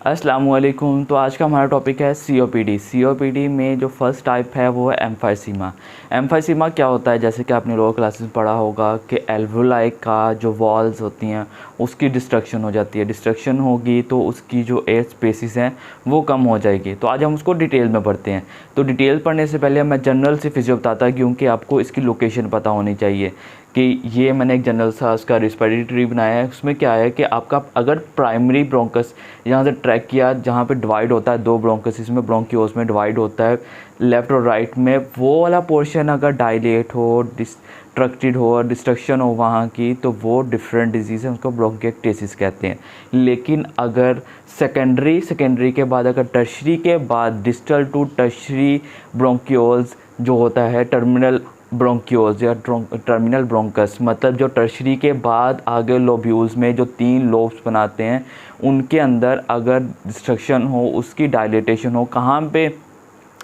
अस्सलामुअलैकुम। तो आज का हमारा टॉपिक है सीओपीडी। सीओपीडी में जो फर्स्ट टाइप है वो है एम्फाइसीमा। एम्फाइसीमा क्या होता है, जैसे कि आपने लोअर क्लासेस में पढ़ा होगा कि एल्वुलाई का जो वॉल्स होती हैं उसकी डिस्ट्रक्शन हो जाती है। डिस्ट्रक्शन होगी तो उसकी जो एयर स्पेसिस हैं वो कम हो जाएगी। तो आज हम उसको डिटेल में पढ़ते हैं। तो डिटेल पढ़ने से पहले मैं जनरल से फिजियो बताता क्योंकि आपको इसकी लोकेशन पता होनी चाहिए कि ये मैंने एक जनरल सा उसका रिस्पिरेटरी ट्री बनाया है। उसमें क्या है कि आपका अगर प्राइमरी ब्रोंकस यहाँ से ट्रैक किया, जहाँ पे डिवाइड होता है दो ब्रोंकस, इसमें ब्रोंकियोस में डिवाइड होता है लेफ़्ट और राइट में, वो वाला पोर्शन अगर डायलेट हो, डिस्ट्रक्टेड हो और डिस्ट्रक्शन हो वहाँ की, तो वो डिफरेंट डिजीज़ है, उसको ब्रोंकिएक्टेसिस कहते हैं। लेकिन अगर सेकेंडरी के बाद, अगर टर्शरी के बाद डिस्टल टू टर्शरी ब्रोंकियोल्स जो होता है, टर्मिनल ब्रोंकियोल्स या टर्मिनल ब्रोंकस, मतलब जो टर्शरी के बाद आगे लोब्यूल्स में जो 3 लोब्स बनाते हैं उनके अंदर अगर डिस्ट्रक्शन हो, उसकी डायलेटेशन हो, कहाँ पे,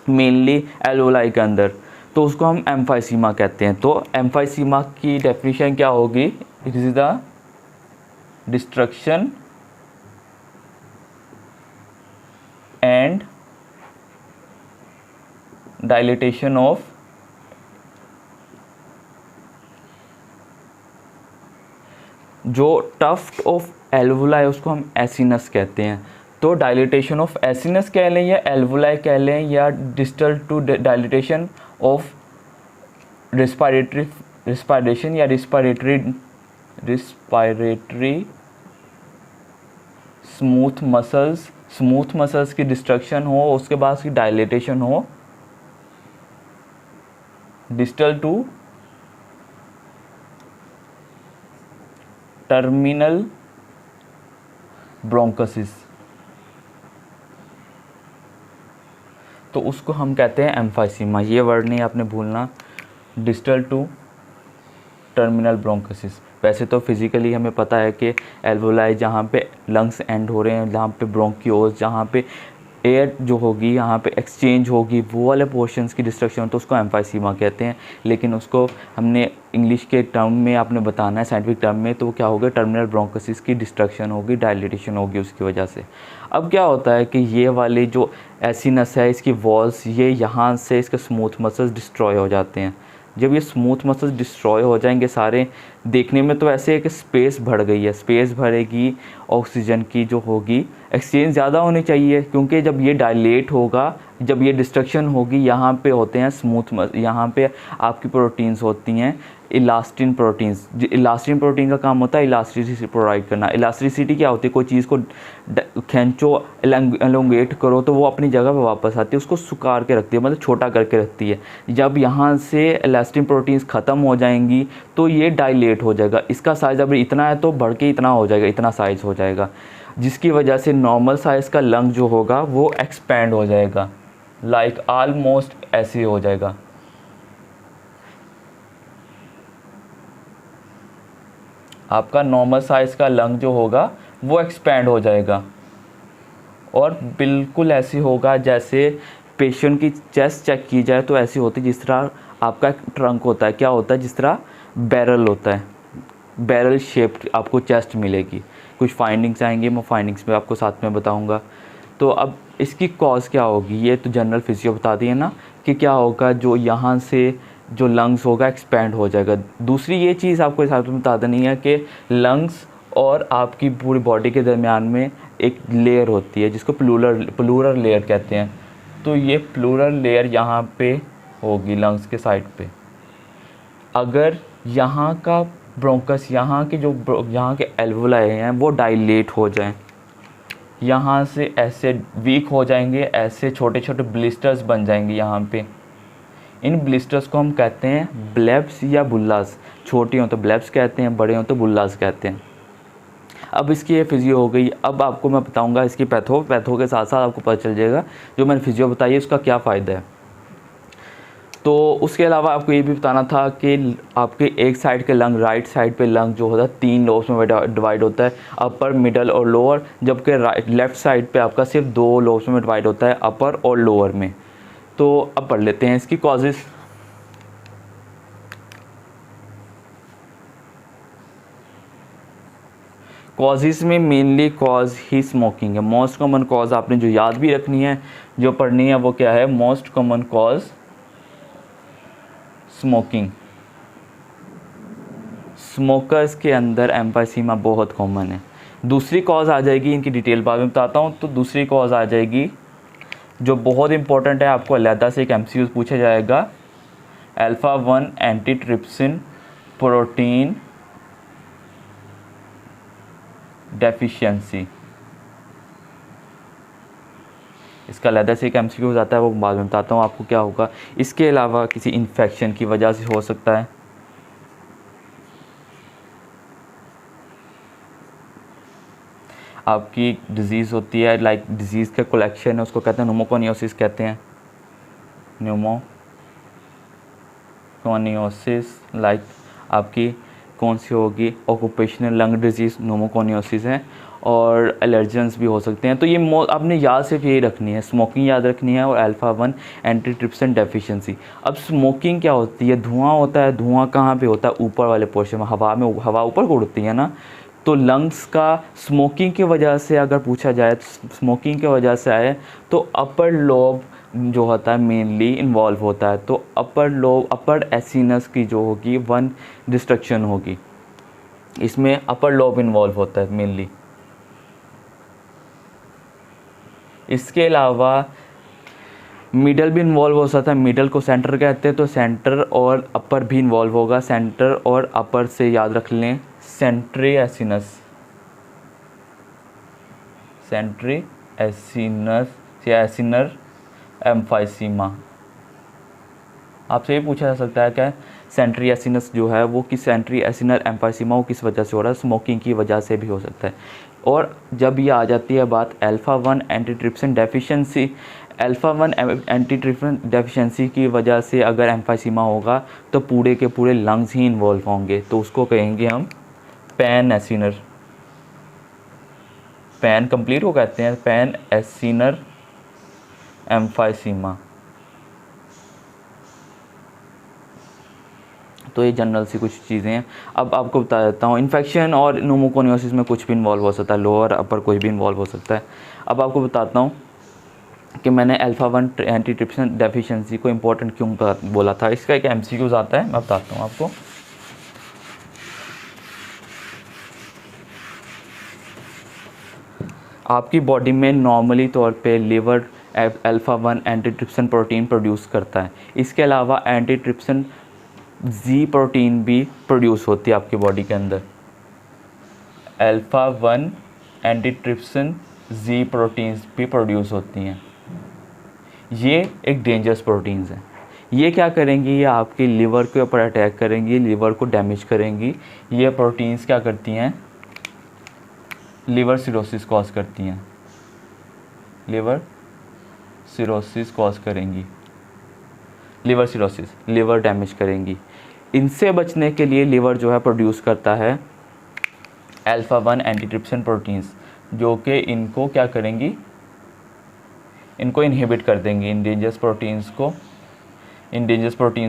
मेनली एल्वोलाई के अंदर, तो उसको हम एम्फाइसीमा कहते हैं। तो एम्फाइसीमा की डेफिनेशन क्या होगी? It is the destruction and dilatation of जो टफ्ट ऑफ एल्वुलाई, उसको हम एसिनस कहते हैं। तो डायलिटेशन ऑफ एसिनस कह लें या एल्वुलाई कह लें या distal to dilatation of respiration या रिस्पायरेटरी स्मूथ मसल्स की डिस्ट्रक्शन हो, उसके बाद उसकी डायलिटेशन हो, डिस्टल टू टर्मिनल ब्रोंकसिस, तो उसको हम कहते हैं एम्फाइसीमा। ये वर्ड नहीं आपने भूलना, डिस्टल टू टर्मिनल ब्रोंकसिस। वैसे तो फिज़िकली हमें पता है कि एल्वोलाई जहाँ पे लंग्स एंड हो रहे हैं, जहाँ पे ब्रोंकियोल्स, जहाँ पे एयर जो होगी, यहाँ पे एक्सचेंज होगी, वो वाले पोर्शंस की डिस्ट्रक्शन, तो उसको एम्फाइसीमा कहते हैं। लेकिन उसको हमने इंग्लिश के टर्म में आपने बताना है, साइंटिफिक टर्म में, तो वो क्या होगा, टर्मिनल ब्रोंकसिस की डिस्ट्रक्शन होगी, डायलिटेशन होगी उसकी वजह से। अब क्या होता है कि ये वाली जो एसिनस है, इसकी वॉल्स, ये यहाँ से इसके स्मूथ मसल्स डिस्ट्रॉय हो जाते हैं। जब ये स्मूथ मसल्स डिस्ट्रॉय हो जाएंगे सारे, देखने में तो ऐसे है कि स्पेस बढ़ गई है, स्पेस भरेगी, ऑक्सीजन की जो होगी एक्सचेंज ज़्यादा होनी चाहिए, क्योंकि जब ये डायलेट होगा, जब ये डिस्ट्रक्शन होगी, यहाँ पे होते हैं यहाँ पे आपकी प्रोटीन्स होती हैं, इलास्टिन प्रोटीन्स। इलास्टिन प्रोटीन का काम होता है इलास्टिसिटी प्रोवाइड करना। इलास्टिसिटी क्या होती है? कोई चीज़ को खींचो, एलोंगेट करो तो वो अपनी जगह पे वापस आती है, उसको सुकार के रखती है, मतलब छोटा करके रखती है। जब यहाँ से इलास्टिन प्रोटीन्स ख़त्म हो जाएंगी तो ये डायलेट हो जाएगा। इसका साइज़ अभी इतना है तो बढ़ के इतना हो जाएगा, इतना साइज़ हो जाएगा, जिसकी वजह से नॉर्मल साइज़ का लंग जो होगा वो एक्सपेंड हो जाएगा, लाइक ऑलमोस्ट ऐसे हो जाएगा। आपका नॉर्मल साइज़ का लंग जो होगा वो एक्सपेंड हो जाएगा और बिल्कुल ऐसी होगा जैसे पेशेंट की चेस्ट चेक की जाए तो ऐसी होती है जिस तरह आपका ट्रंक होता है, क्या होता है, जिस तरह बैरल होता है, बैरल शेप्ड आपको चेस्ट मिलेगी। कुछ फाइंडिंग्स आएंगे, मैं फाइंडिंग्स में आपको साथ में बताऊंगा। तो अब इसकी कॉज क्या होगी, ये तो जनरल फिजियो बता दी है ना कि क्या होगा, जो यहाँ से जो लंग्स होगा एक्सपेंड हो जाएगा। दूसरी ये चीज़ आपको इस में बता देनी है कि लंग्स और आपकी पूरी बॉडी के दरमियान में एक लेयर होती है जिसको प्लूरल लेयर कहते हैं। तो ये प्लूरल लेयर यहाँ पे होगी लंग्स के साइड पे। अगर यहाँ का ब्रोंकस, यहाँ के एल्वोलाई हैं वो डायलेट हो जाएं, यहाँ से ऐसे वीक हो जाएंगे, ऐसे छोटे छोटे ब्लिस्टर्स बन जाएंगे यहाँ पे। इन ब्लिस्टर्स को हम कहते हैं ब्लेब्स या बुल्लास। छोटी हो तो ब्लेब्स कहते हैं, बड़े हो तो बुल्लास कहते हैं। अब इसकी ये फिजियो हो गई। अब आपको मैं बताऊंगा इसकी पैथो के साथ साथ आपको पता चल जाएगा जो मैंने फिजियो बताई है उसका क्या फ़ायदा है। तो उसके अलावा आपको ये भी बताना था कि आपके एक साइड के लंग, राइट साइड पे लंग जो होता है 3 लोब्स में डिवाइड होता है, अपर, मिडल और लोअर, जबकि लेफ़्ट साइड पे आपका सिर्फ 2 लोब्स में डिवाइड होता है, अपर और लोअर में। तो अब पढ़ लेते हैं इसकी कॉजेज़। कॉजेज़ में मेनली कॉज ही स्मोकिंग है। मोस्ट कॉमन कॉज आपने जो याद भी रखनी है, जो पढ़नी है, वो क्या है? Most common cause smoking. Smokers के अंदर एम्फाइसीमा बहुत कॉमन है। दूसरी कॉज आ जाएगी, इनकी डिटेल बाद में बताता हूँ। तो दूसरी कॉज आ जाएगी जो बहुत इंपॉर्टेंट है, आपको अलहदा से एक MCQ पूछा जाएगा, अल्फ़ा 1 एंटीट्रिप्सिन प्रोटीन डेफिशिएंसी। इसका अलहदा से एक MCQ आता है, वो बाद में बताता हूँ आपको क्या होगा। इसके अलावा किसी इन्फेक्शन की वजह से हो सकता है। आपकी डिज़ीज़ होती है, लाइक डिज़ीज़ का कलेक्शन है, उसको कहते हैं न्यूमोकोनियोसिस कहते हैं। न्यूमोकोनियोसिस लाइक आपकी कौन सी होगी? ऑक्यूपेशनल लंग डिजीज़ न्यूमोकोनियोसिस है। और एलर्जेंस भी हो सकते हैं। तो ये आपने याद सिर्फ यही रखनी है, स्मोकिंग याद रखनी है और अल्फ़ा 1 एंटीट्रिप्सिन डेफिशिएंसी। अब स्मोकिंग क्या होती है? धुआं होता है। धुआं कहाँ पे होता है? ऊपर वाले पोर्शन में, हवा ऊपर को उड़ती है ना। तो लंग्स का स्मोकिंग की वजह से अगर पूछा जाए, तो स्मोकिंग की वजह से आए तो अपर लोब जो होता है मेनली इन्वॉल्व होता है। तो अपर एसिनस की जो होगी 1 डिस्ट्रक्शन होगी, इसमें अपर लोब इन्वॉल्व होता है मेनली। इसके अलावा मिडल भी इन्वॉल्व हो सकता है। मिडल को सेंटर कहते हैं, तो सेंटर और अपर भी इन्वॉल्व होगा। सेंटर और अपर से याद रख लें, सेंट्री एसिनस या एसिनर एम्फाइसीमा। आपसे ये पूछा जा सकता है क्या सेंट्री एसिनस जो है वो सेंट्री एसिनर एम्फाइसीमा वो किस वजह से हो रहा है? स्मोकिंग की वजह से भी हो सकता है। और जब ये आ जाती है बात alpha 1 antitrypsin deficiency, alpha 1 antitrypsin deficiency की वजह से अगर एम्फाइसीमा होगा तो पूरे के पूरे लंग्स ही इन्वॉल्व होंगे। तो उसको कहेंगे हम पैन एसिनर, पैन कंप्लीट को कहते हैं पैन एसिनर एम्फाइसीमा। तो ये जनरल सी कुछ चीज़ें हैं। अब आपको बता देता हूँ, इन्फेक्शन और न्यूमोकोनियोसिस में कुछ भी इन्वॉल्व हो सकता है, लोअर अपर कुछ भी इन्वॉल्व हो सकता है। अब आपको बताता हूँ कि मैंने अल्फ़ा 1 एंटीट्रिप्सिन डेफिशिएंसी को इम्पोर्टेंट क्यों बोला था। इसका एक MCQ आता है, मैं बताता हूँ आपको। आपकी बॉडी में नॉर्मली तौर पे liver alpha 1 antitrypsin protein produce करता है। इसके अलावा एंटीट्रिप्सिन जी प्रोटीन भी प्रोड्यूस होती है आपकी बॉडी के अंदर। अल्फ़ा 1 एंटीट्रिप्सिन जी प्रोटीन्स भी प्रोड्यूस होती हैं। ये एक डेंजरस प्रोटीन्स हैं। ये क्या करेंगी? ये आपके लिवर के ऊपर अटैक करेंगी, लिवर को डैमेज करेंगी। ये प्रोटीन्स क्या करती हैं? लिवर सिरोसिस कॉज करती हैं, लिवर सिरोसिस कॉज करेंगी, लिवर सिरोसिस, लिवर डैमेज करेंगी। इनसे बचने के लिए लिवर जो है प्रोड्यूस करता है अल्फ़ा 1 एंटीट्रिप्सिन प्रोटीन्स, जो कि इनको क्या करेंगी? इनको इनहिबिट कर देंगी। इन डेंजरस प्रोटीन्स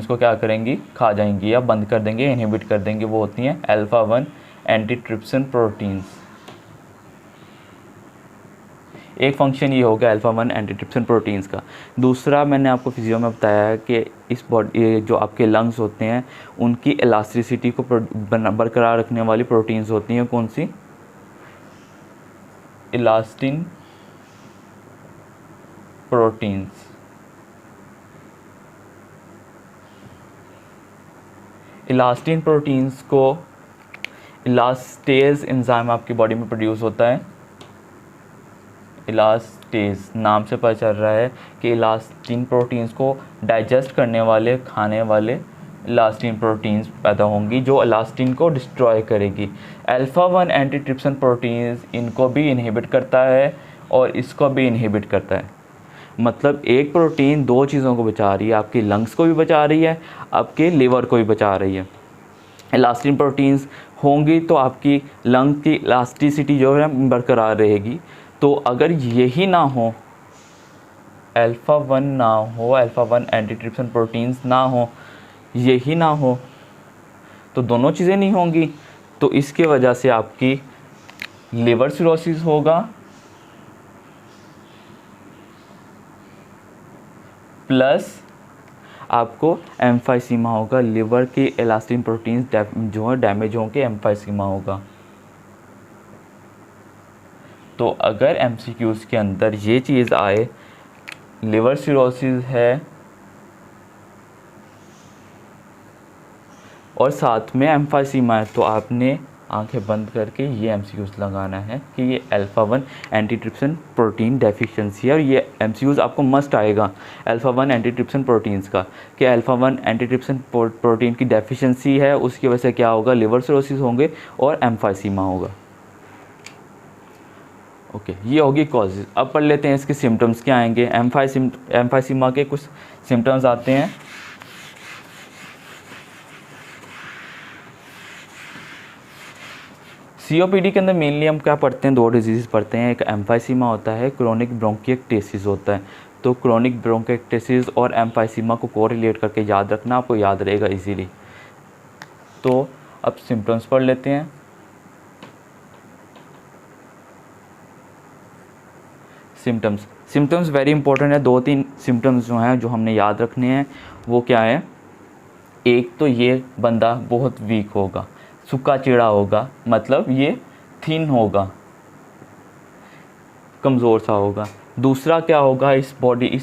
को क्या करेंगी? खा जाएंगी या बंद कर देंगे, इनहिबिट कर देंगे। वो होती हैं अल्फ़ा 1 एंटीट्रिप्सिन प्रोटीन्स। एक फंक्शन ये हो गया अल्फ़ा 1 एंटीट्रिप्सिन प्रोटीन्स का। दूसरा मैंने आपको फिजियो में बताया है कि इस बॉडी जो आपके लंग्स होते हैं उनकी इलास्टिसिटी को बरकरार रखने वाली प्रोटीन्स होती हैं। कौन सी? Elastin proteins. इलास्टिन प्रोटीन्स को इलास्टेज एंजाइम आपकी बॉडी में प्रोड्यूस होता है। इलास्टेज नाम से पता चल रहा है कि इलास्टिन प्रोटीन्स को डाइजेस्ट करने वाले, खाने वाले इलास्टिन प्रोटीन्स पैदा होंगी जो इलास्टिन को डिस्ट्रॉय करेगी। अल्फ़ा 1 एंटीट्रिप्सिन प्रोटीन्स इनको भी इनहिबिट करता है और इसको भी इनहिबिट करता है। मतलब एक प्रोटीन दो चीज़ों को बचा रही है, आपकी लंग्स को भी बचा रही है, आपके लिवर को भी बचा रही है। इलास्टिन प्रोटीन्स होंगी तो आपकी लंग की इलास्टिसिटी जो है बरकरार रहेगी। तो अगर यही ना हो, अल्फ़ा 1 ना हो, अल्फ़ा 1 एंटीट्रिप्सिन प्रोटीन्स ना हो, यही ना हो, तो दोनों चीज़ें नहीं होंगी। तो इसके वजह से आपकी लिवर सिरोसिस होगा प्लस आपको एम्फाइसीमा होगा, लिवर के इलास्टिन प्रोटीन्स जो है डैमेज होंगे, एम्फाइसीमा होगा। तो अगर एमसीक्यूज़ के अंदर ये चीज़ आए, लिवर सिरोसिस है और साथ में एम्फाइसीमा है, तो आपने आंखें बंद करके ये एमसीक्यूज़ लगाना है कि ये अल्फ़ा 1 एंटीट्रिप्सिन प्रोटीन डेफिशिएंसी है। और ये एमसीक्यूज़ आपको मस्ट आएगा अल्फ़ा 1 एंटीट्रिप्सिन प्रोटीन्स का, कि अल्फ़ा 1 एंटीट्रिप्सिन प्रोटीन की डेफिशिएंसी है, उसकी वजह से क्या होगा, लिवर सिरोसिस होंगे और एम्फाइसीमा होगा। ओके, ये होगी कॉजेज। अब पढ़ लेते हैं इसके सिम्टम्स क्या आएंगे। एम्फाइसीमा के कुछ सिम्टम्स आते हैं। सीओपीडी के अंदर मेनली हम क्या पढ़ते हैं, 2 डिजीज़ पढ़ते हैं, एक एम्फाइसीमा होता है, क्रोनिक ब्रोंकिएक्टेसिस होता है। तो क्रोनिक ब्रोंकिएक्टेसिस और एम्फाइसीमा को कोरिलेट करके याद रखना, आपको याद रहेगा इजीली। तो अब सिम्टम्स पढ़ लेते हैं। सिम्टम्स वेरी इंपॉर्टेंट है। 2-3 सिम्टम्स जो हैं जो हमने याद रखने हैं, वो क्या है। एक तो ये बंदा बहुत वीक होगा, सूखा चिड़ा होगा, मतलब ये थिन होगा, कमज़ोर सा होगा। दूसरा क्या होगा, इस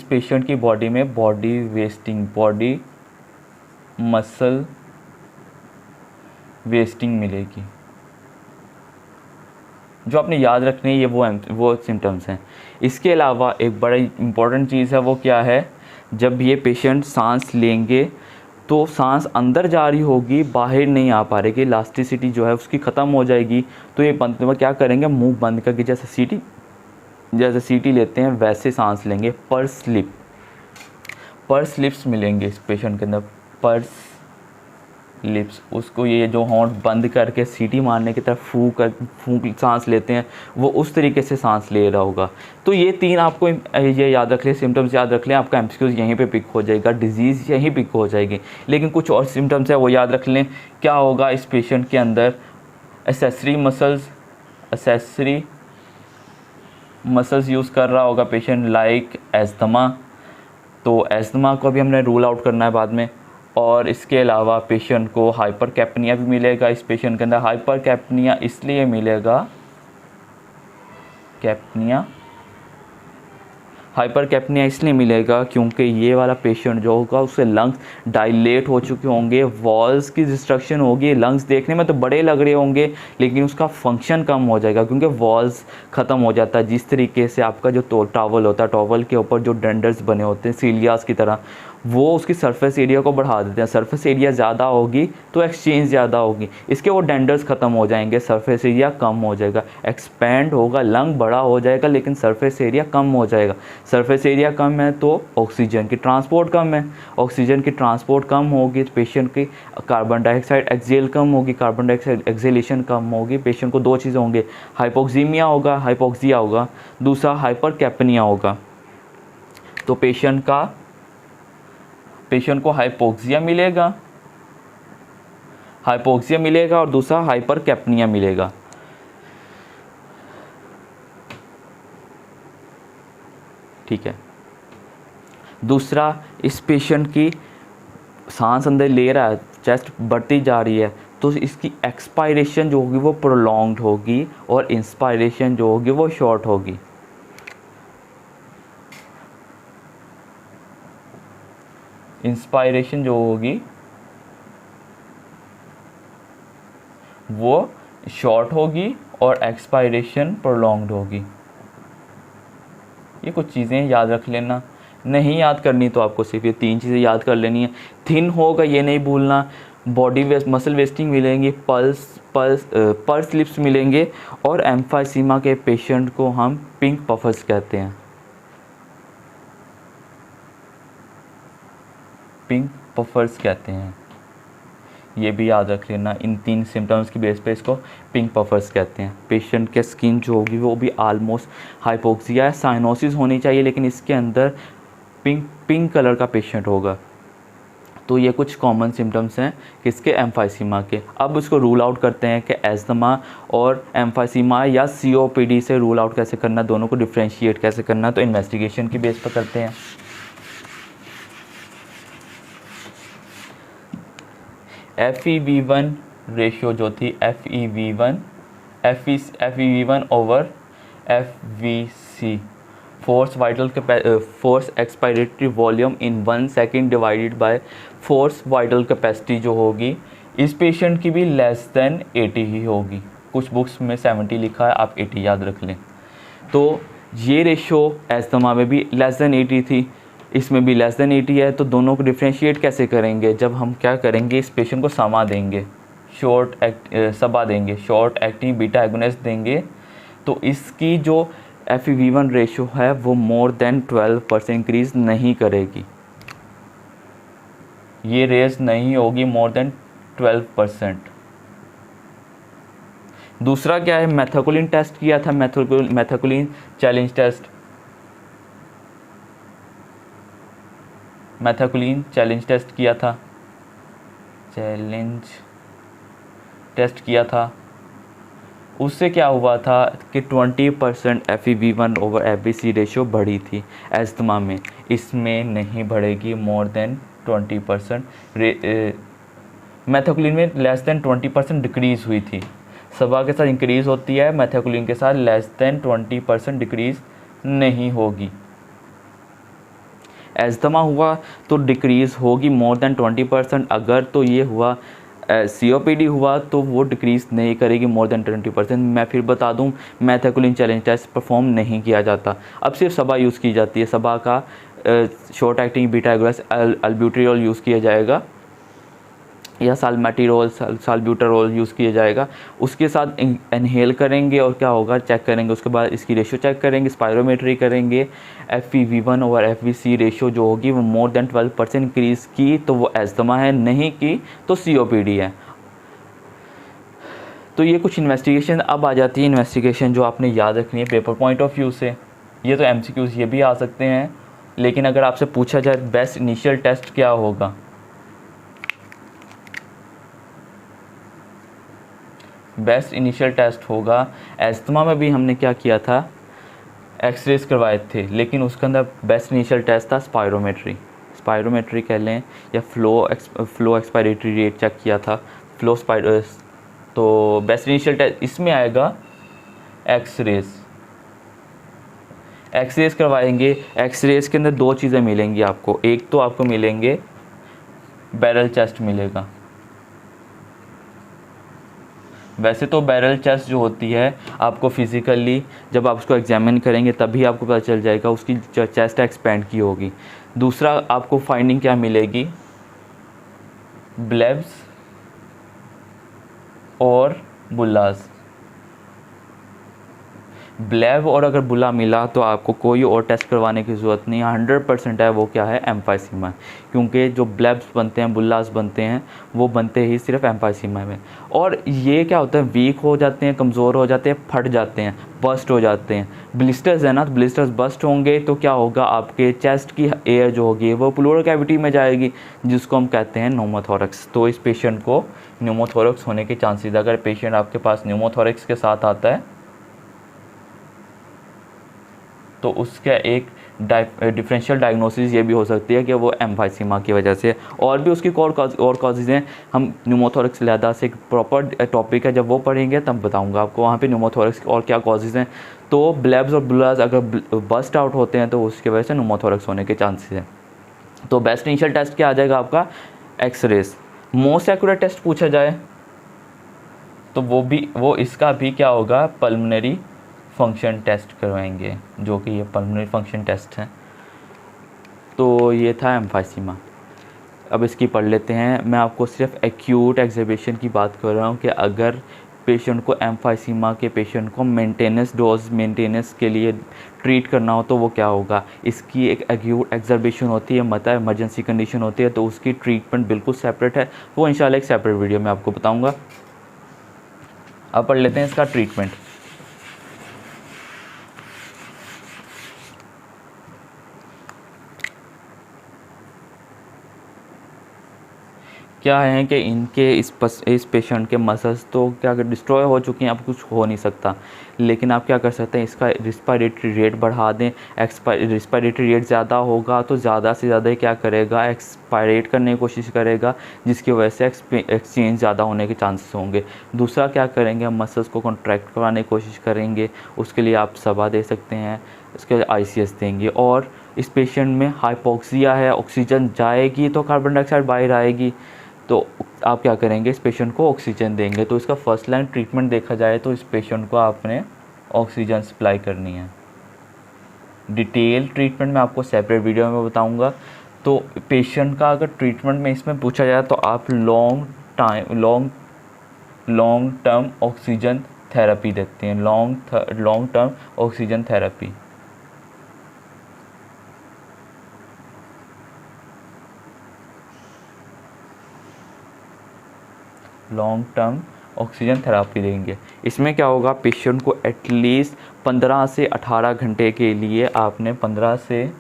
पेशेंट की बॉडी में body wasting, body muscle wasting मिलेगी। जो आपने याद रखने हैं, ये वो सिम्टम्स हैं। इसके अलावा एक बड़ा इम्पॉर्टेंट चीज़ है, वो क्या है, जब ये पेशेंट सांस लेंगे तो सांस अंदर जा रही होगी, बाहर नहीं आ पा रही, इलास्टिसिटी जो है उसकी ख़त्म हो जाएगी। तो ये बंद क्या करेंगे, मुंह बंद करके जैसे सीटी लेते हैं वैसे सांस लेंगे। पर स्लिप्स मिलेंगे इस पेशेंट के अंदर, पर लिप्स, उसको ये जो होंठ बंद करके सीटी मारने की तरफ फूंक सांस लेते हैं, वो उस तरीके से सांस ले रहा होगा। तो ये 3 आपको ये याद रख लें, सिम्टम्स याद रख लें, आपका एमसीक्यूज़ यहीं पे पिक हो जाएगा, डिजीज़ यहीं पिक हो जाएगी। लेकिन कुछ और सिम्टम्स है वो याद रख लें। क्या होगा इस पेशेंट के अंदर, एसेसरी मसल्स यूज़ कर रहा होगा पेशेंट, लाइक एस्थमा। तो एस्थमा को भी हमने रूल आउट करना है बाद में। और इसके अलावा पेशेंट को हाइपर कैप्निया भी मिलेगा। इस पेशेंट के अंदर हाइपर कैप्निया इसलिए मिलेगा, हाइपर कैप्निया इसलिए मिलेगा क्योंकि ये वाला पेशेंट जो होगा उसके लंग्स डायलेट हो चुके होंगे, वॉल्स की डिस्ट्रक्शन होगी। लंग्स देखने में तो बड़े लग रहे होंगे लेकिन उसका फंक्शन कम हो जाएगा क्योंकि वॉल्स ख़त्म हो जाता है। जिस तरीके से आपका जो टॉवल होता है, टॉवल के ऊपर जो डंडल्स बने होते हैं सीलियास की तरह, वो उसकी सरफेस एरिया को बढ़ा देते हैं। सरफेस एरिया ज़्यादा होगी तो एक्सचेंज ज़्यादा होगी, इसके वो डेंडर्स ख़त्म हो जाएंगे, सरफेस एरिया कम हो जाएगा, एक्सपेंड होगा, लंग बड़ा हो जाएगा लेकिन सरफेस एरिया कम हो जाएगा। सरफेस एरिया कम है तो ऑक्सीजन की ट्रांसपोर्ट कम है, ऑक्सीजन की ट्रांसपोर्ट कम होगी तो पेशेंट की कार्बन डाइऑक्साइड एक्सेल कम होगी, कार्बन डाइऑक्साइड एक्सेलेशन कम होगी। पेशेंट को 2 चीज़ें होंगे, हाइपोक्सीमिया होगा, हाइपोक्सिया होगा, दूसरा हाइपर कैप्निया होगा। तो पेशेंट को हाइपोक्सिया मिलेगा और दूसरा हाइपर कैप्निया मिलेगा। ठीक है। दूसरा, इस पेशेंट की सांस अंदर ले रहा है, चेस्ट बढ़ती जा रही है, तो इसकी एक्सपायरेशन जो होगी वो प्रोलॉन्ग्ड होगी और इंस्पायरेशन जो होगी वो शॉर्ट होगी। इंस्पायरेशन जो होगी वो शॉर्ट होगी और एक्सपायरेशन प्रोलॉन्ग्ड होगी। ये कुछ चीज़ें याद रख लेना, नहीं याद करनी तो आपको सिर्फ ये 3 चीज़ें याद कर लेनी है। थिन होगा ये नहीं भूलना, बॉडी मसल वेस्टिंग मिलेंगी, पल्स लिप्स मिलेंगे और एम्फाइसीमा के पेशेंट को हम पिंक पफर्स कहते हैं। पिंक पफर्स कहते हैं, ये भी याद रख लेना। इन 3 सिम्टम्स की बेस पे इसको पिंक पफर्स कहते हैं। पेशेंट के स्किन जो होगी वो भी आलमोस्ट हाइपोक्सिया है, साइनोसिस होनी चाहिए लेकिन इसके अंदर पिंक कलर का पेशेंट होगा। तो ये कुछ कॉमन सिम्टम्स हैं किसके, एम्फाइसीमा के। अब इसको रूल आउट करते हैं कि एस्थमा और एम्फाइसीमा या COPD से रूल आउट कैसे करना, दोनों को डिफ्रेंशिएट कैसे करना, तो इन्वेस्टिगेशन की बेस पर करते हैं। FeV1 रेशियो जो थी FeV1 over FVC, force expiratory volume in 1 second divided by force vital capacity जो होगी, इस पेशेंट की भी लेस देन 80 ही होगी। कुछ बुक्स में 70 लिखा है, आप 80 याद रख लें। तो ये रेशियो एस्थमा में भी लेस देन 80 थी, इसमें भी लेस देन 80 है। तो दोनों को डिफ्रेंशिएट कैसे करेंगे, जब हम क्या करेंगे, इस पेशेंट को समा देंगे, सबा देंगे, शॉर्ट एक्टिंग बीटा एगोनिस्ट देंगे, तो इसकी जो FeV1 रेशियो है वो मोर देन 12% इंक्रीज नहीं करेगी, ये रेस नहीं होगी मोर देन 12%। दूसरा क्या है, मैथोकुलिन टेस्ट किया था, मैथोकुलिन चैलेंज टेस्ट, मैथोकुलिन चैलेंज टेस्ट किया था, उससे क्या हुआ था कि 20% FeV1 ओवर FVC रेशियो बढ़ी थी एस्थमा में, इसमें नहीं बढ़ेगी मोर देन 20%। मैथोकुलिन में लेस देन 20% डिक्रीज़ हुई थी, सबा के साथ इंक्रीज़ होती है, मैथोकुलिन के साथ लेस देन 20% डिक्रीज़ नहीं होगी। एस्थमा हुआ तो डिक्रीज़ होगी मोर देन 20%, अगर तो ये हुआ COPD हुआ तो वो डिक्रीज़ नहीं करेगी मोर देन 20%। मैं फिर बता दूं, मैथोकुलिन चैलेंज टेस्ट परफॉर्म नहीं किया जाता, अब सिर्फ सबा यूज़ की जाती है। सबा का short acting beta agonist albuterol use किया जाएगा या साल्मेटिरोल, साल्ब्यूटारोल यूज़ किया जाएगा, उसके साथ इनहेल करेंगे और क्या होगा चेक करेंगे, उसके बाद इसकी रेशियो चेक करेंगे, स्पायरोमेट्री करेंगे, FeV1 ओवर FVC रेशियो जो होगी वो मोर देन 12% इंक्रीज़ की तो वो एस्थमा है, नहीं की तो COPD है। तो ये कुछ इन्वेस्टिगेशन अब आ जाती है, इन्वेस्टिगेशन जो आपने याद रखनी है पेपर पॉइंट ऑफ व्यू से। ये तो MCQs ये भी आ सकते हैं, लेकिन अगर आपसे पूछा जाए बेस्ट इनिशियल टेस्ट क्या होगा, बेस्ट इनिशियल टेस्ट होगा, एस्थमा में भी हमने क्या किया था, एक्सरेज करवाए थे, लेकिन उसके अंदर बेस्ट इनिशियल टेस्ट था स्पायरोमेट्री कह लें, या फ्लो एक्सपायरेटरी रेट चेक किया था, तो बेस्ट इनिशियल टेस्ट इसमें आएगा एक्सरेज करवाएंगे। एक्सरेज के अंदर दो चीज़ें मिलेंगी आपको, एक तो आपको मिलेंगे बैरल चेस्ट मिलेगा, वैसे तो बैरल चेस्ट जो होती है आपको फिज़िकली जब आप उसको एग्जामिन करेंगे तभी आपको पता चल जाएगा उसकी चेस्ट एक्सपेंड की होगी। दूसरा आपको फाइंडिंग क्या मिलेगी, ब्लेब्स और बुल्लास, ब्लेब और अगर बुला मिला तो आपको कोई और टेस्ट करवाने की ज़रूरत नहीं है, 100% है वो क्या है, एम्फाइसीमा, क्योंकि जो ब्लेब्स बनते हैं, बुल्लास बनते हैं, वो बनते ही सिर्फ एम्फाइसीमा में। और ये क्या होता है, वीक हो जाते हैं, कमज़ोर हो जाते हैं, फट जाते हैं, बस्ट हो जाते हैं, ब्लिस्टर्स है ना, तो ब्लिस्टर्स बस्ट होंगे तो क्या होगा, आपके चेस्ट की एयर जो होगी वो प्लूरल कैविटी में जाएगी, जिसको हम कहते हैं न्यूमोथोरक्स। तो इस पेशेंट को न्यूमोथोरक्स होने के चांसेस, अगर पेशेंट आपके पास न्यूमोथोरक्स के साथ आता है तो उसका एक डिफरेंशियल डायग्नोसिस ये भी हो सकती है कि वो एम्फाइसीमा की वजह से, और भी उसकी और कॉजेज़ हैं। हम न्यूमोथोरक्स लिहाजा से एक प्रॉपर टॉपिक है, जब वो पढ़ेंगे तब बताऊंगा आपको वहाँ पे न्यूमोथोरक्स और क्या कॉजेज़ हैं। तो ब्लेब्स और बुलास अगर बस्ट आउट होते हैं तो उसकी वजह से न्यूमोथोरक्स होने के चांसेस हैं। तो बेस्ट इनिशियल टेस्ट क्या आ जाएगा आपका, एक्सरेज। मोस्ट एक्यूरेट टेस्ट पूछा जाए तो वो इसका भी क्या होगा, पल्मोनरी फंक्शन टेस्ट करवाएंगे, जो कि ये पल्मोनरी फंक्शन टेस्ट है। तो ये था एम्फाइसीमा। अब इसकी पढ़ लेते हैं। मैं आपको सिर्फ एक्यूट एग्जर्बेशन की बात कर रहा हूँ कि अगर पेशेंट को एम्फाइसीमा के पेशेंट को डोज मेंटेनेंस के लिए ट्रीट करना हो तो वो क्या होगा, इसकी एक एक्यूट एग्जर्बेशन होती है, मतलब इमरजेंसी कंडीशन होती है, तो उसकी ट्रीटमेंट बिल्कुल सेपरेट है, वो इंशाल्लाह एक सेपरेट वीडियो में आपको बताऊँगा। अब पढ़ लेते हैं इसका ट्रीटमेंट। क्या है कि इनके इस पेशेंट के मसल्स तो क्या डिस्ट्रॉय हो चुके हैं, अब कुछ हो नहीं सकता, लेकिन आप क्या कर सकते हैं, इसका रिस्पायरेटरी रेट बढ़ा दें। रिस्पायरेटरी रेट ज़्यादा होगा तो ज़्यादा से ज़्यादा क्या करेगा, एक्सपायरेट करने की कोशिश करेगा, जिसकी वजह से एक्सचेंज ज़्यादा होने के चांसेस होंगे। दूसरा क्या करेंगे, हम मसल्स को कॉन्ट्रैक्ट कराने की कोशिश करेंगे, उसके लिए आप सभा दे सकते हैं, उसके लिए ICS देंगे। और इस पेशेंट में हाइपोक्सिया है, ऑक्सीजन जाएगी तो कार्बन डाइऑक्साइड बाहर आएगी, तो आप क्या करेंगे, इस पेशेंट को ऑक्सीजन देंगे। तो इसका फर्स्ट लाइन ट्रीटमेंट देखा जाए तो इस पेशेंट को आपने ऑक्सीजन सप्लाई करनी है। डिटेल ट्रीटमेंट मैं आपको सेपरेट वीडियो में बताऊंगा। तो पेशेंट का अगर ट्रीटमेंट में इसमें पूछा जाए तो आप लॉन्ग टर्म ऑक्सीजन थेरेपी देते हैं, long term oxygen therapy. Long term oxygen therapy देंगे। इसमें क्या होगा, पेशेंट को एटलीस्ट 15 से 18 घंटे के लिए आपने 15 से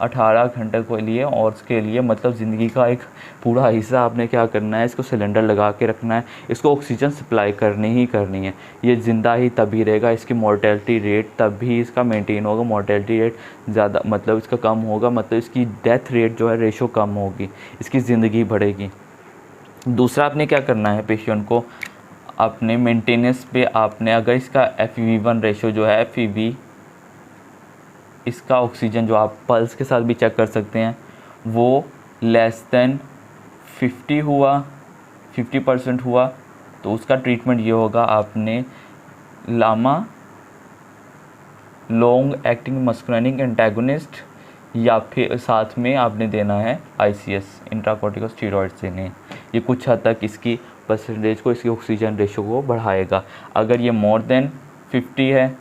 18 घंटे के लिए, और उसके लिए मतलब ज़िंदगी का एक पूरा हिस्सा आपने क्या करना है, इसको सिलेंडर लगा के रखना है, इसको ऑक्सीजन सप्लाई करनी ही करनी है। ये ज़िंदा ही तभी रहेगा, इसकी मोर्टेलिटी रेट तभी इसका मेंटेन होगा। मोर्टेलिटी रेट ज़्यादा मतलब इसका कम होगा, मतलब इसकी डेथ रेट जो है रेशो कम होगी, इसकी ज़िंदगी बढ़ेगी। दूसरा आपने क्या करना है, पेशेंट को अपने मेंटेनेंस पे आपने अगर इसका FEV1 रेशो जो है FEV, इसका ऑक्सीजन जो आप पल्स के साथ भी चेक कर सकते हैं, वो लेस देन 50% हुआ तो उसका ट्रीटमेंट ये होगा, आपने LAMA long acting muscarinic antagonist या फिर साथ में आपने देना है ICS, इंट्राकॉर्टिकोस्टेरॉइड्स देने हैं। ये कुछ हद तक इसकी परसेंटेज को, इसकी ऑक्सीजन रेशो को बढ़ाएगा। अगर ये मोर देन 50 है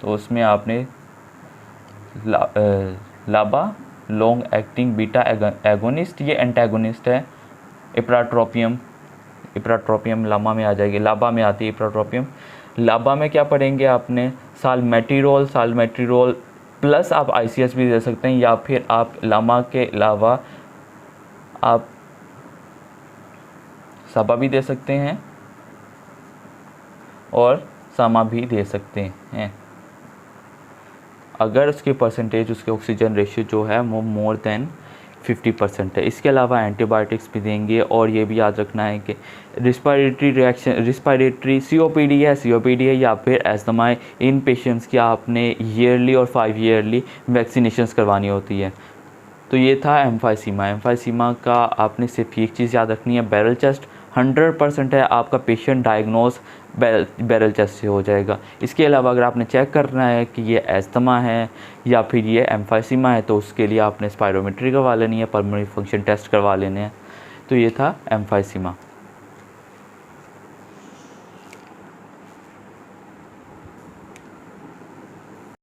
तो उसमें आपने लाबा लॉन्ग एक्टिंग बीटा एगोनिस्ट, ये एंटागोनिस्ट है, इप्राट्रोपियम लामा में आ जाएगी, लाबा में आती है इप्राट्रोपियम। लाबा में क्या पढ़ेंगे आपने, सालमेट्रिरोल प्लस आप ICS भी दे सकते हैं, या फिर आप लामा के अलावा आप साबा भी दे सकते हैं और सामा भी दे सकते हैं, अगर उसकी परसेंटेज, उसके ऑक्सीजन रेशियो जो है वो मोर देन 50% है। इसके अलावा एंटीबायोटिक्स भी देंगे। और ये भी याद रखना है कि रिस्पायरेटरी COPD है या फिर एस्थमा है, इन पेशेंट्स की आपने ईयरली और 5 ईयरली वैक्सीनेशंस करवानी होती है। तो ये था एम्फाइसीमा का आपने सिर्फ एक चीज़ याद रखनी है, बैरल चेस्ट 100% है, आपका पेशेंट डायग्नोज बैरल चेस्ट से हो जाएगा। इसके अलावा अगर आपने चेक करना है कि ये एस्थमा है या फिर ये एम्फाइसीमा है तो उसके लिए आपने स्पायरोमेट्री करवा लेनी है, पल्मोनरी फंक्शन टेस्ट करवा लेने हैं। तो ये था एम्फाइसीमा।